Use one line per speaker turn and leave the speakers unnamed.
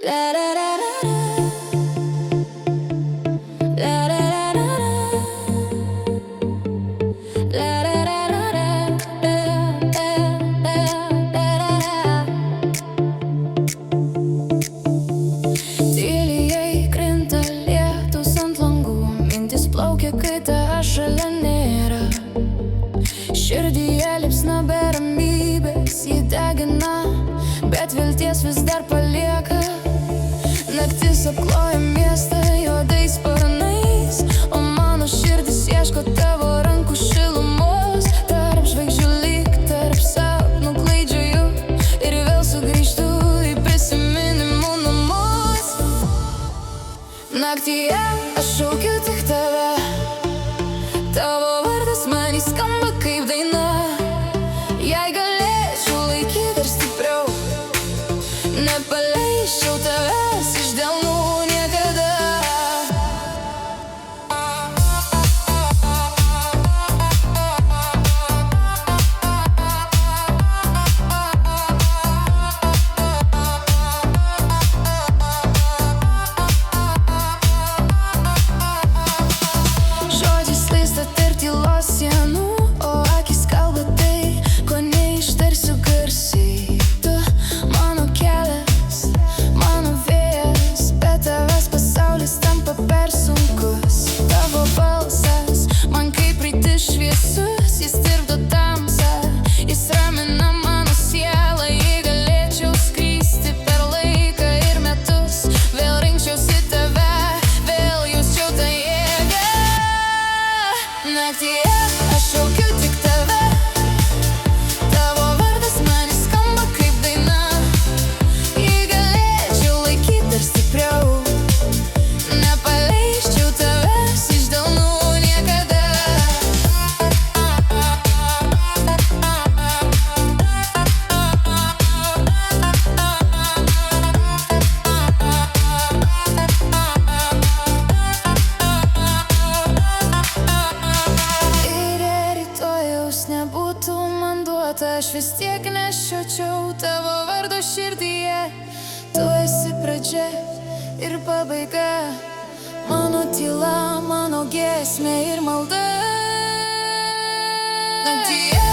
La la la la la la la la la la la. Tyliai krinta lietus ant langų, mintis plaukia, kai tavęs šalia nėra. Širdyje liepsna be ramybės, ji degina, bet vilties vis dar palieka. Naktis apkloja miestą juodais sparnais, o mano širdis ieško tavo rankų šilumos. Tarp žvaigždžių lyg tarp sapnų klaidžioju ir vėl sugrįžtu į prisiminimų namus. Naktyje aš šaukiu tik tave, tavo vardas man skamba kaip daina. Jei galėčiau laikyti dar stipriau, nepaleisčiau tavęs iš delnų niekada. Žodžiai slysta tarp tylos sienų, o akys kalba tai, ko neištarsiu garsiai. Tu mano kelias, mano vėjas, be tavęs pasaulis tampa per sunkus. Tavo balsas man kaip rytis šviesus, jis tirpdo tamsą, jis ramina mano sielą. Jei galėčiau skristi per laiką ir metus, vėl rinkčiausi tave, vėl jausčiau tą jėgą. Naktyje aš šaukiu tik tave, tavo vardas man skamba kaip daina. Jei galėčiau laikyti dar stipriau, nepaleisčiau tavęs iš delnų niekada. Ir jei rytojaus nebūtų man duota, aš vis tiek nešiočiau tavo vardo širdyje. Tu esi pradžia ir pabaiga, mano tyla, mano giesmė ir malda. Naktyje